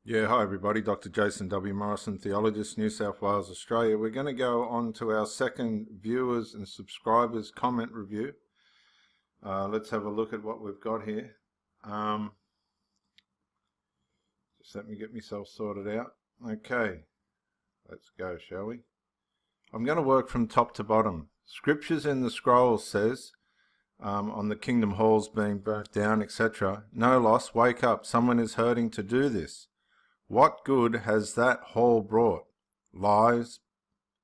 Yeah, hi everybody, Dr. Jason W. Morrison, Theologist, New South Wales, Australia. We're going to go on to our second viewers and subscribers comment review. Let's have a look at what we've got here. Just let me get myself sorted out. Okay, let's go, shall we? I'm going to work from top to bottom. Scriptures in the scrolls says, on the kingdom halls being burnt down, etc. No loss, wake up, someone is hurting to do this. What good has that hall brought? Lies,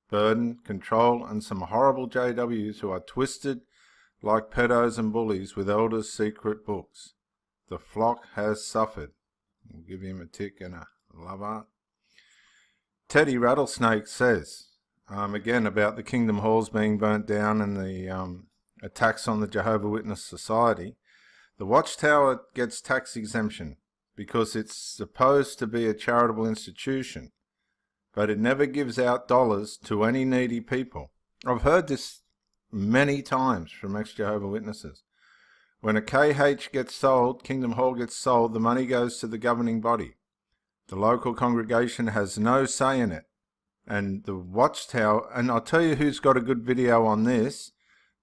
burden, control, and some horrible JWs who are twisted like pedos and bullies with elders' secret books. The flock has suffered. We'll give him a tick and a love art. Teddy Rattlesnake says, again about the kingdom halls being burnt down and the attacks on the Jehovah's Witness Society. The Watchtower gets tax exemption because it's supposed to be a charitable institution, but it never gives out dollars to any needy people. I've heard this many times from ex-Jehovah's Witnesses. When a KH gets sold, Kingdom Hall gets sold, the money goes to the governing body. The local congregation has no say in it. And the Watchtower, and I'll tell you who's got a good video on this,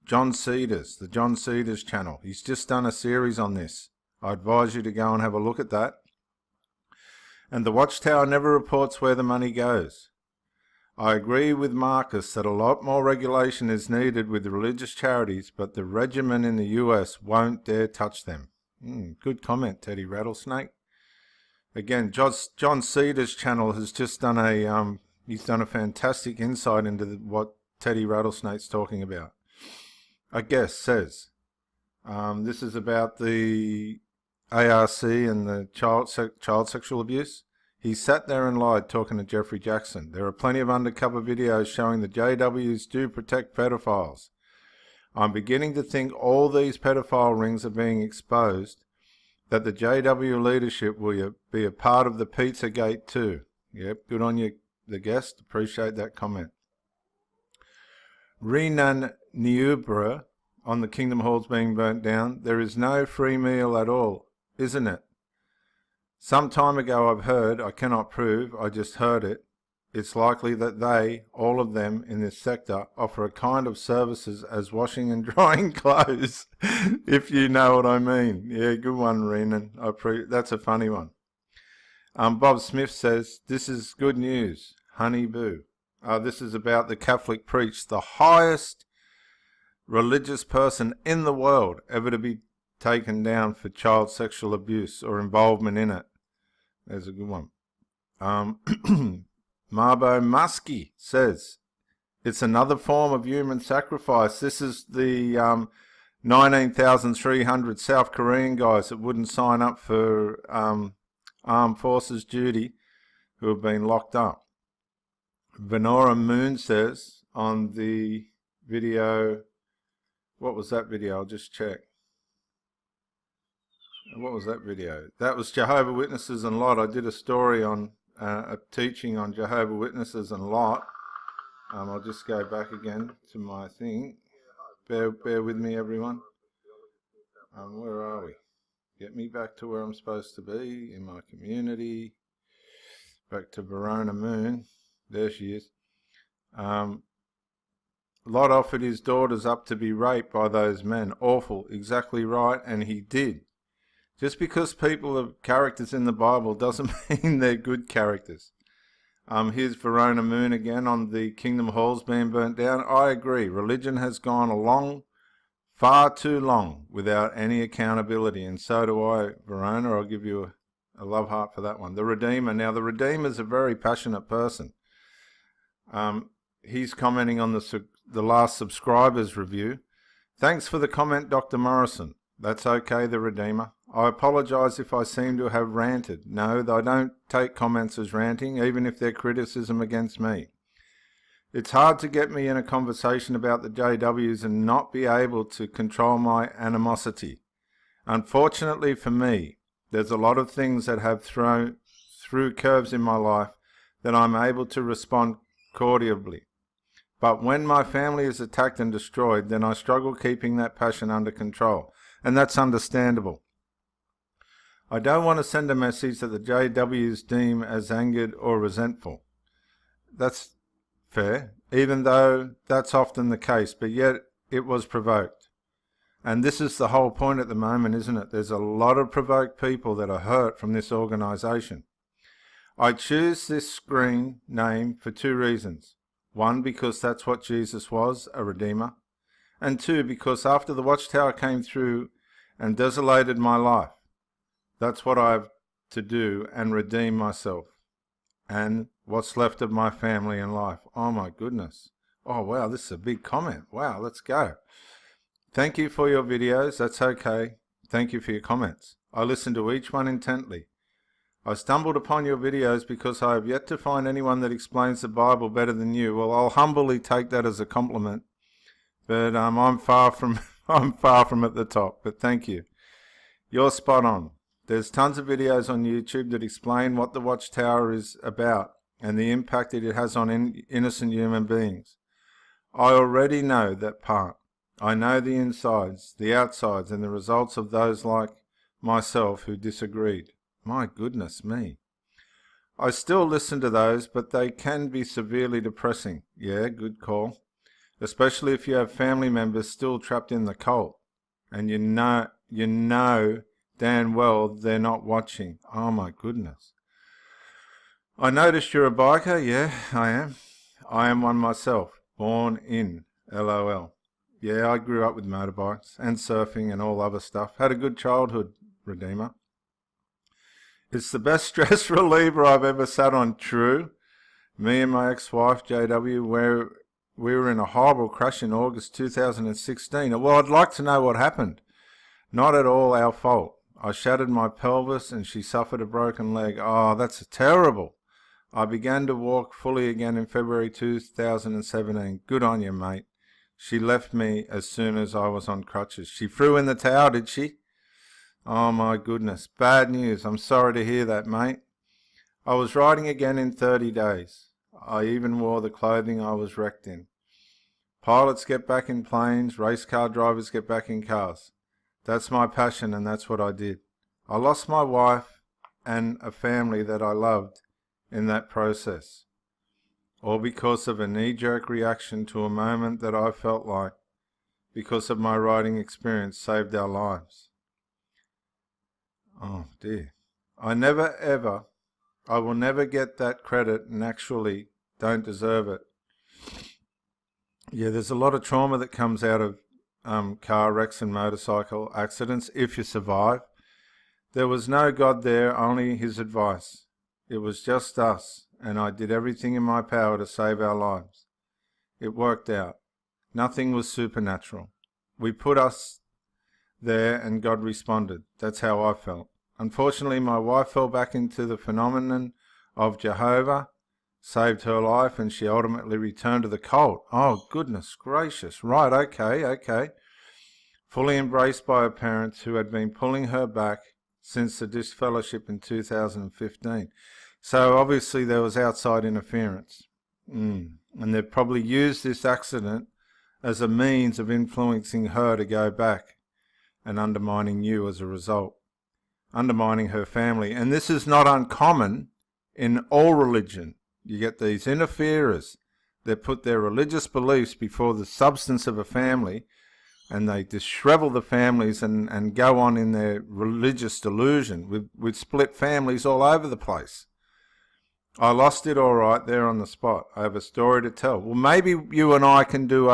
John Cedars, the John Cedars channel. He's just done a series on this. I advise you to go and have a look at that. And the Watchtower never reports where the money goes. I agree with Marcus that a lot more regulation is needed with religious charities, but the regimen in the US won't dare touch them. Good comment, Teddy Rattlesnake. Again, John Cedars' channel has just done he's done a fantastic insight into what Teddy Rattlesnake's talking about. A guest says, this is about the ARC and the child sexual abuse. He sat there and lied talking to Jeffrey Jackson. There are plenty of undercover videos showing the JWs do protect pedophiles. I'm beginning to think all these pedophile rings are being exposed, that the JW leadership will be a part of the Pizzagate too. Yep, good on you, the guest. Appreciate that comment. Renan Niubra on the Kingdom Halls being burnt down. There is no free meal at all, isn't it? Some time ago I've heard, I cannot prove, I just heard it. It's likely that they, all of them in this sector, offer a kind of services as washing and drying clothes, if you know what I mean. Yeah, good one, Renan. That's a funny one. Bob Smith says, this is good news, honey boo. This is about the Catholic priest, the highest religious person in the world ever to be taken down for child sexual abuse or involvement in it. There's a good one. Marbo Muskie says, it's another form of human sacrifice. This is the 19,300 South Korean guys that wouldn't sign up for armed forces duty who have been locked up. Venora Moon says on the video, what was that video? I'll just check. What was that video? That was Jehovah's Witnesses and Lot. I did a story on a teaching on Jehovah's Witnesses and Lot. I'll just go back again to my thing. Bear with me, everyone. Where are we? Get me back to where I'm supposed to be, in my community. Back to Verona Moon. There she is. Lot offered his daughters up to be raped by those men. Awful. Exactly right. And he did. Just because people are characters in the Bible doesn't mean they're good characters. Here's Verona Moon again on the Kingdom Halls being burnt down. I agree. Religion has gone along far too long without any accountability. And so do I, Verona. I'll give you a love heart for that one. The Redeemer. Now, the Redeemer's a very passionate person. He's commenting on the last subscribers review. Thanks for the comment, Dr. Morrison. That's okay, the Redeemer. I apologise if I seem to have ranted. No, I don't take comments as ranting, even if they're criticism against me. It's hard to get me in a conversation about the JWs and not be able to control my animosity. Unfortunately for me, there's a lot of things that have thrown through curves in my life that I'm able to respond cordially. But when my family is attacked and destroyed, then I struggle keeping that passion under control. And that's understandable. I don't want to send a message that the JWs deem as angered or resentful. That's fair, even though that's often the case, but yet it was provoked. And this is the whole point at the moment, isn't it? There's a lot of provoked people that are hurt from this organisation. I choose this screen name for two reasons. One, because that's what Jesus was, a redeemer. And two, because after the watchtower came through and desolated my life, that's what I have to do and redeem myself and what's left of my family and life. Oh my goodness. Oh wow, this is a big comment. Wow, let's go. Thank you for your videos. That's okay. Thank you for your comments. I listen to each one intently. I stumbled upon your videos because I have yet to find anyone that explains the Bible better than you. Well, I'll humbly take that as a compliment, but I'm far from at the top. But thank you. You're spot on. There's tons of videos on YouTube that explain what the Watchtower is about and the impact that it has on innocent human beings. I already know that part. I know the insides, the outsides, and the results of those like myself who disagreed. My goodness me. I still listen to those, but they can be severely depressing. Yeah, good call. Especially if you have family members still trapped in the cult. And you know damn well they're not watching. Oh my goodness. I noticed you're a biker. Yeah, I am. I am one myself. Born in. LOL. Yeah, I grew up with motorbikes and surfing and all other stuff. Had a good childhood, Redeemer. It's the best stress reliever I've ever sat on. True. Me and my ex-wife, JW, we were in a horrible crash in August 2016. Well, I'd like to know what happened. Not at all our fault. I shattered my pelvis and she suffered a broken leg. Oh, that's terrible. I began to walk fully again in February 2017. Good on you, mate. She left me as soon as I was on crutches. She threw in the towel, did she? Oh my goodness. Bad news. I'm sorry to hear that, mate. I was riding again in 30 days. I even wore the clothing I was wrecked in. Pilots get back in planes. Race car drivers get back in cars. That's my passion and that's what I did. I lost my wife and a family that I loved in that process. All because of a knee-jerk reaction to a moment that I felt like, because of my riding experience, saved our lives. Oh dear. I will never get that credit and actually don't deserve it. Yeah, there's a lot of trauma that comes out of car wrecks and motorcycle accidents if you survive. There was no God there, only his advice. It was just us, and I did everything in my power to save our lives. It worked out. Nothing was supernatural. We put us there and God responded. That's how I felt. Unfortunately, my wife fell back into the phenomenon of Jehovah, saved her life, and she ultimately returned to the cult. Oh, goodness gracious. Right, okay. Fully embraced by her parents who had been pulling her back since the disfellowship in 2015. So obviously there was outside interference. And they've probably used this accident as a means of influencing her to go back and undermining you as a result. Undermining her family. And this is not uncommon in all religion. You get these interferers that put their religious beliefs before the substance of a family, and they dishevel the families and go on in their religious delusion with split families all over the place. I lost it all right there on the spot. I have a story to tell. Well, maybe you and I can do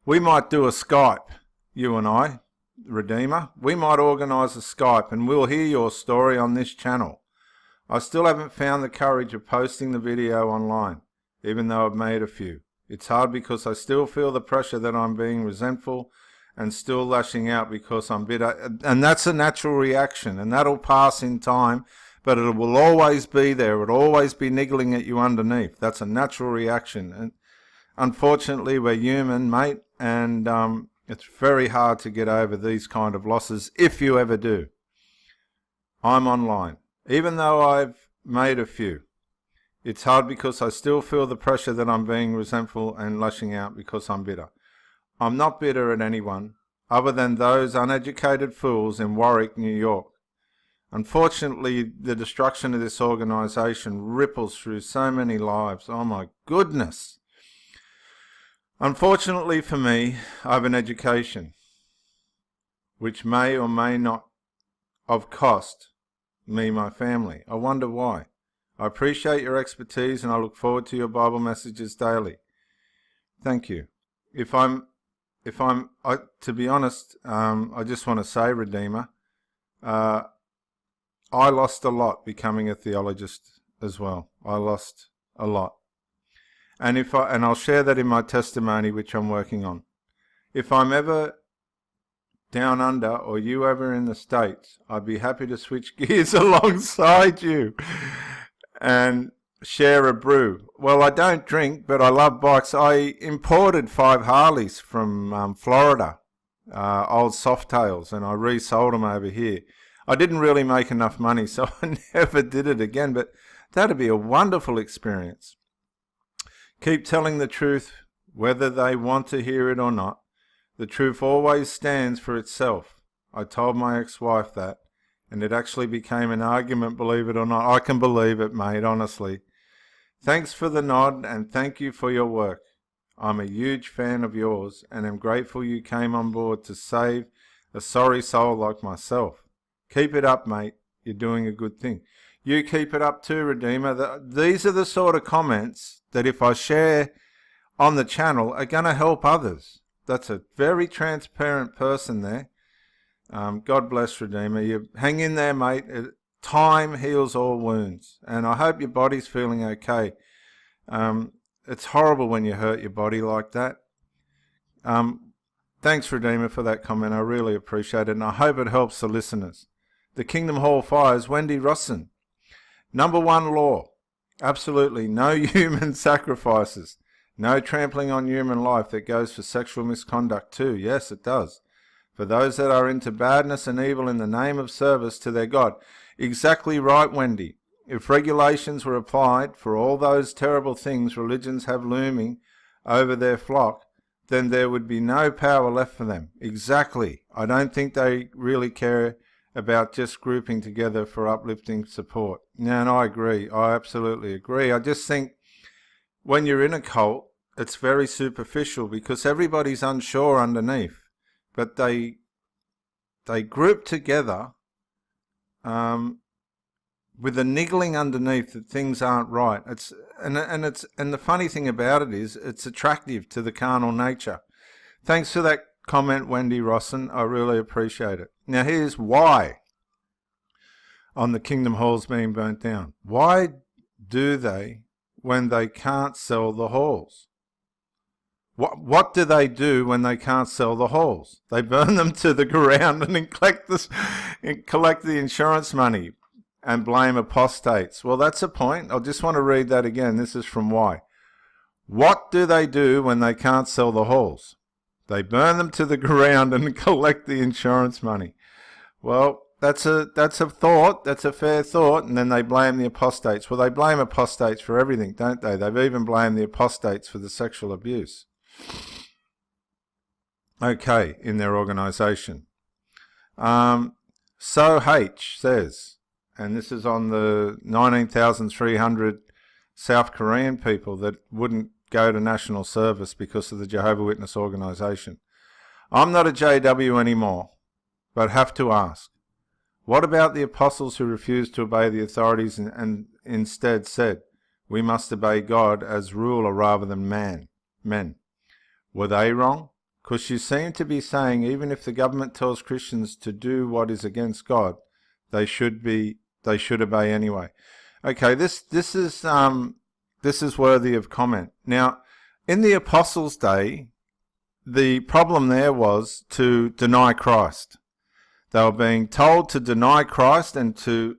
we might do a Skype, you and I, Redeemer. We might organise a Skype and we'll hear your story on this channel. I still haven't found the courage of posting the video online, even though I've made a few. It's hard because I still feel the pressure that I'm being resentful and still lashing out because I'm bitter. And that's a natural reaction, and that'll pass in time, but it will always be there. It'll always be niggling at you underneath. That's a natural reaction. And unfortunately, we're human, mate, and it's very hard to get over these kind of losses, if you ever do. I'm online. Even though I've made a few, it's hard because I still feel the pressure that I'm being resentful and lashing out because I'm bitter. I'm not bitter at anyone. other than those uneducated fools in Warwick, New York. Unfortunately, the destruction of this organisation ripples through so many lives. Oh my goodness. Unfortunately for me, I have an education which may or may not have cost me my family. I wonder why. I appreciate your expertise and I look forward to your Bible messages daily. Thank you. To be honest, I just want to say, Redeemer, I lost a lot becoming a theologist as well. I lost a lot. And I'll share that in my testimony, which I'm working on. If I'm ever down under or you ever in the States, I'd be happy to switch gears alongside you and share a brew. Well, I don't drink, but I love bikes. I imported 5 Harleys from Florida, old Softails, and I resold them over here. I didn't really make enough money, so I never did it again, but that'd be a wonderful experience. Keep telling the truth, whether they want to hear it or not. The truth always stands for itself. I told my ex-wife that, and it actually became an argument, believe it or not. I can believe it, mate, honestly. Thanks for the nod, and thank you for your work. I'm a huge fan of yours, and am grateful you came on board to save a sorry soul like myself. Keep it up, mate. You're doing a good thing. You keep it up too, Redeemer. These are the sort of comments that if I share on the channel are going to help others. That's a very transparent person there. God bless, Redeemer. You hang in there, mate. Time heals all wounds. And I hope your body's feeling okay. It's horrible when you hurt your body like that. Thanks, Redeemer, for that comment. I really appreciate it. And I hope it helps the listeners. The Kingdom Hall Fires, Wendy Rosson. Number 1 law. Absolutely no human sacrifices. No trampling on human life. That goes for sexual misconduct too. Yes, it does. For those that are into badness and evil in the name of service to their God. Exactly right, Wendy. If regulations were applied for all those terrible things religions have looming over their flock, then there would be no power left for them. Exactly. I don't think they really care about just grouping together for uplifting support. No, and I agree. I absolutely agree. I just think when you're in a cult, it's very superficial because everybody's unsure underneath. But they group together with a niggling underneath that things aren't right. And the funny thing about it is it's attractive to the carnal nature. Thanks for that comment, Wendy Rosson. I really appreciate it. Now here's why on the Kingdom Halls being burnt down. Why do they when they can't sell the halls? What do they do when they can't sell the halls? They burn them to the ground and collect the insurance money and blame apostates. Well, that's a point. I just want to read that again. This is from Why. What do they do when they can't sell the halls? They burn them to the ground and collect the insurance money. Well, that's a thought. That's a fair thought. And then they blame the apostates. Well, they blame apostates for everything, don't they? They've even blamed the apostates for the sexual abuse. Okay, in their organisation. So H says, and this is on the 19,300 South Korean people that wouldn't go to national service because of the Jehovah's Witness organisation. I'm not a JW anymore, but have to ask, what about the apostles who refused to obey the authorities and instead said, we must obey God as ruler rather than men? Were they wrong? Because you seem to be saying even if the government tells Christians to do what is against God, they should obey anyway. Okay, this is worthy of comment. Now, in the Apostles' day, the problem there was to deny Christ. They were being told to deny Christ and to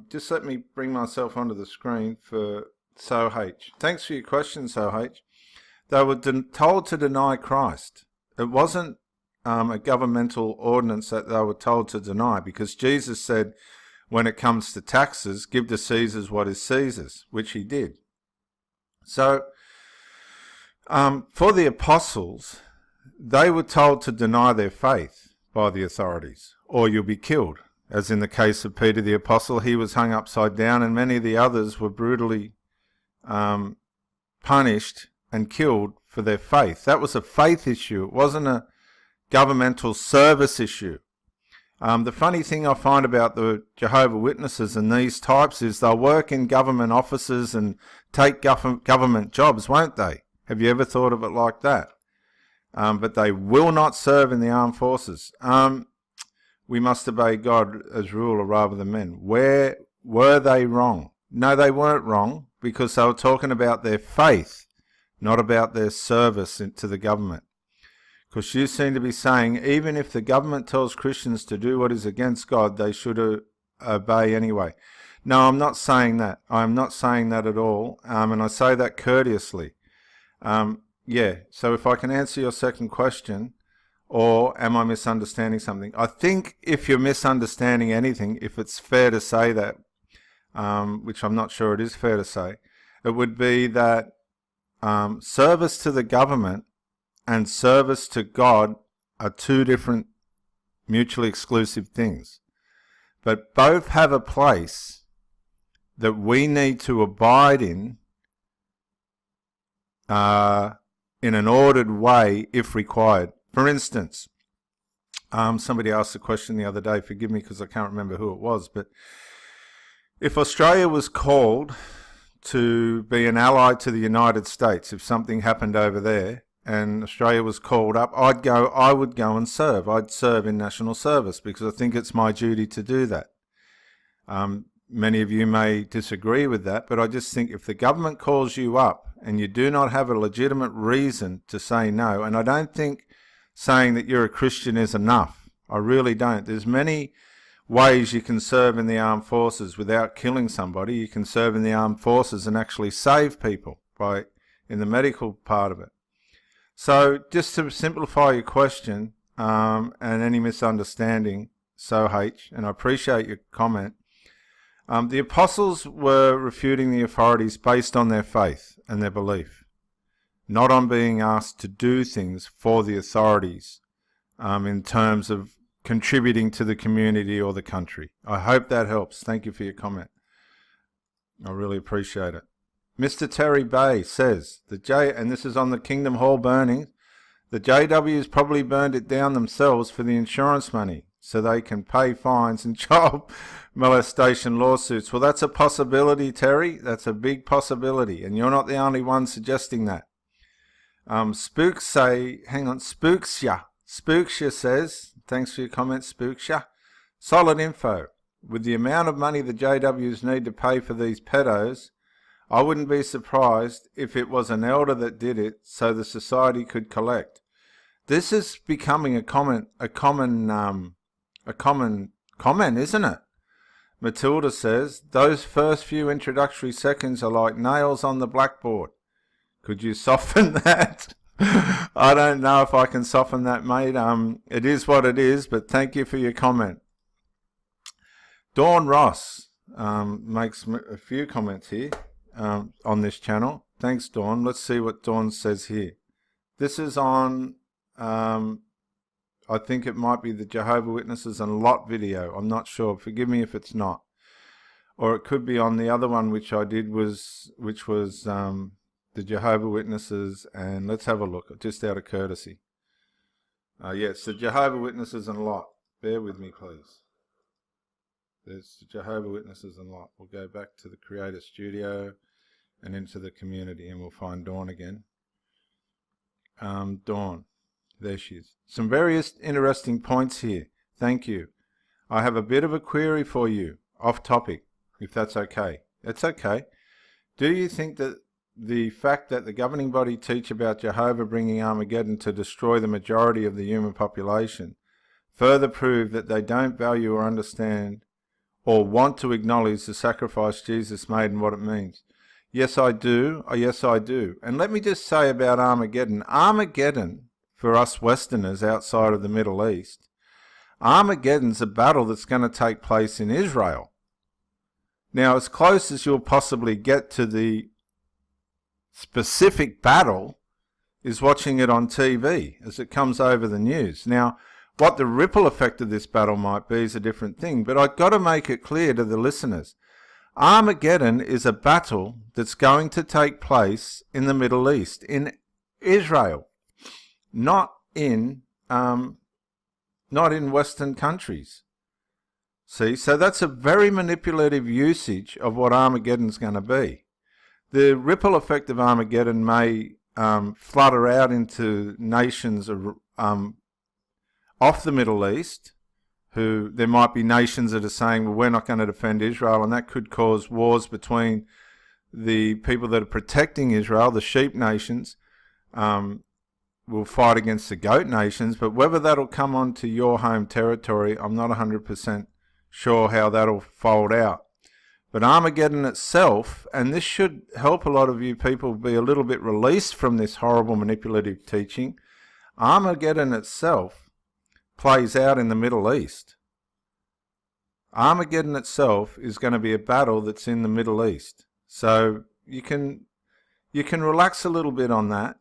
just let me bring myself onto the screen for SoH. Thanks for your question, SoH. They were told to deny Christ. It wasn't a governmental ordinance that they were told to deny, because Jesus said, when it comes to taxes, give to Caesar's what is Caesar's, which he did. So, for the apostles, they were told to deny their faith by the authorities, or you'll be killed. As in the case of Peter the Apostle, he was hung upside down, and many of the others were brutally punished and killed for their faith. That was a faith issue. It wasn't a governmental service issue. The funny thing I find about the Jehovah's Witnesses and these types is they'll work in government offices and take government jobs, won't they? Have you ever thought of it like that? But they will not serve in the armed forces. We must obey God as ruler rather than men. Where were they wrong? No, they weren't wrong, because they were talking about their faith, not about their service to the government. Because you seem to be saying, even if the government tells Christians to do what is against God, they should obey anyway. No, I'm not saying that. I'm not saying that at all, and I say that courteously. Yeah, so if I can answer your second question, or am I misunderstanding something? I think if you're misunderstanding anything, if it's fair to say that, which I'm not sure it is fair to say, it would be that service to the government and service to God are two different mutually exclusive things. But both have a place that we need to abide in an ordered way if required. For instance, somebody asked a question the other day, forgive me because I can't remember who it was, but if Australia was called to be an ally to the United States, if something happened over there and Australia was called up, I would go and serve. I'd serve in national service because I think it's my duty to do that. Many of you may disagree with that, but I just think if the government calls you up and you do not have a legitimate reason to say no, and I don't think saying that you're a Christian is enough. I really don't. There's many ways you can serve in the armed forces without killing somebody. You can serve in the armed forces and actually save people in the medical part of it. So just to simplify your question and any misunderstanding, and I appreciate your comment, the apostles were refuting the authorities based on their faith and their belief, not on being asked to do things for the authorities in terms of contributing to the community or the country. I hope that helps. Thank you for your comment. I really appreciate it. Mr. Terry Bay says, and this is on the Kingdom Hall burning, the JWs probably burned it down themselves for the insurance money so they can pay fines and child molestation lawsuits. Well, that's a possibility, Terry. That's a big possibility, and you're not the only one suggesting that. Spooksya says, thanks for your comment, Spooksya. Solid info. With the amount of money the JWs need to pay for these pedos, I wouldn't be surprised if it was an elder that did it so the society could collect. This is becoming a common comment, isn't it? Matilda says, those first few introductory seconds are like nails on the blackboard. Could you soften that? I don't know if I can soften that, mate. It is what it is, but thank you for your comment. Dawn Ross makes a few comments here on this channel. Thanks, Dawn. Let's see what Dawn says here. This is on, I think it might be the Jehovah's Witnesses and Lot video. I'm not sure. Forgive me if it's not. Or it could be on the other one which I did, which was the Jehovah's Witnesses, and let's have a look, just out of courtesy. Yes, the Jehovah's Witnesses and Lot. Bear with me, please. There's the Jehovah's Witnesses and Lot. We'll go back to the Creator Studio and into the community, and we'll find Dawn again. Dawn. There she is. Some various interesting points here. Thank you. I have a bit of a query for you, off topic, if that's okay. It's okay. Do you think that the fact that the governing body teach about Jehovah bringing Armageddon to destroy the majority of the human population further prove that they don't value or understand or want to acknowledge the sacrifice Jesus made and what it means? Yes, I do. Yes, I do. And let me just say about Armageddon. Armageddon, for us Westerners outside of the Middle East, Armageddon's a battle that's going to take place in Israel. Now, as close as you'll possibly get to the specific battle is watching it on TV as it comes over the news. Now, what the ripple effect of this battle might be is a different thing, but I've got to make it clear to the listeners. Armageddon is a battle that's going to take place in the Middle East, in Israel, not in Western countries. See, so that's a very manipulative usage of what Armageddon's going to be. The ripple effect of Armageddon may flutter out into nations off the Middle East, who there might be nations that are saying, well, we're not going to defend Israel, and that could cause wars between the people that are protecting Israel, the sheep nations, will fight against the goat nations. But whether that'll come onto your home territory, I'm not 100% sure how that'll fold out. But Armageddon itself, and this should help a lot of you people be a little bit released from this horrible manipulative teaching, Armageddon itself plays out in the Middle East. Armageddon itself is going to be a battle that's in the Middle East. So you can relax a little bit on that.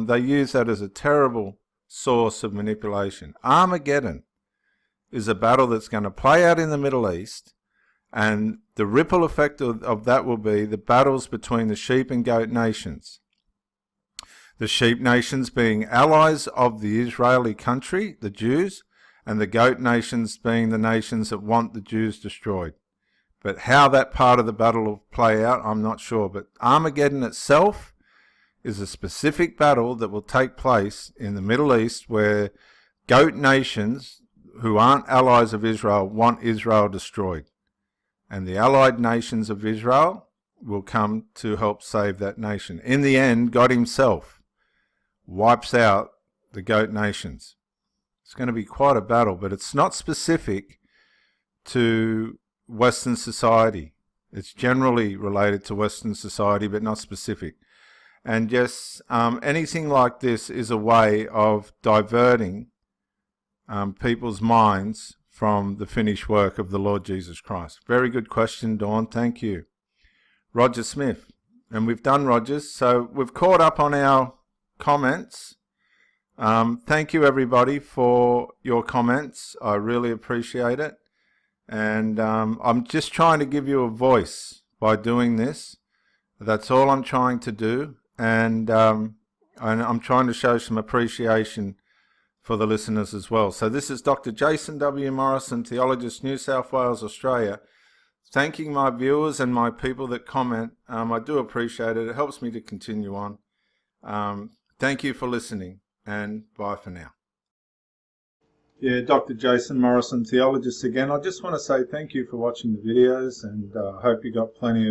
They use that as a terrible source of manipulation. Armageddon is a battle that's going to play out in the Middle East, and the ripple effect of that will be the battles between the sheep and goat nations. The sheep nations being allies of the Israeli country, the Jews, and the goat nations being the nations that want the Jews destroyed. But how that part of the battle will play out, I'm not sure. But Armageddon itself is a specific battle that will take place in the Middle East, where goat nations who aren't allies of Israel want Israel destroyed. And the allied nations of Israel will come to help save that nation. In the end, God himself wipes out the goat nations. It's going to be quite a battle, but it's not specific to Western society. It's generally related to Western society, but not specific. And yes, anything like this is a way of diverting people's minds from the finished work of the Lord Jesus Christ. Very good question, Dawn. Thank you. Roger Smith. And we've done Rogers, so we've caught up on our comments. Thank you, everybody, for your comments. I really appreciate it. And I'm just trying to give you a voice by doing this. That's all I'm trying to do. And I'm trying to show some appreciation for the listeners as well. So this is Dr. Jason W. Morrison, Theologist, New South Wales, Australia, thanking my viewers and my people that comment. I do appreciate it. It helps me to continue on. Thank you for listening, and bye for now. Yeah, Dr. Jason Morrison, Theologist again. I just want to say thank you for watching the videos, and I hope you got plenty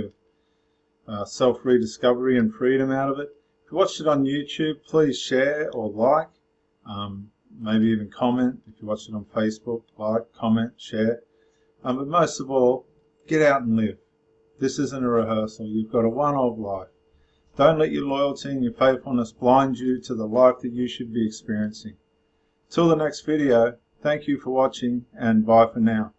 of self-rediscovery and freedom out of it. If you watched it on YouTube, please share or like. Maybe even comment. If you watch it on Facebook, like, comment, share. But most of all, get out and live. This isn't a rehearsal. You've got a one-off life. Don't let your loyalty and your faithfulness blind you to the life that you should be experiencing. Till the next video, thank you for watching, and bye for now.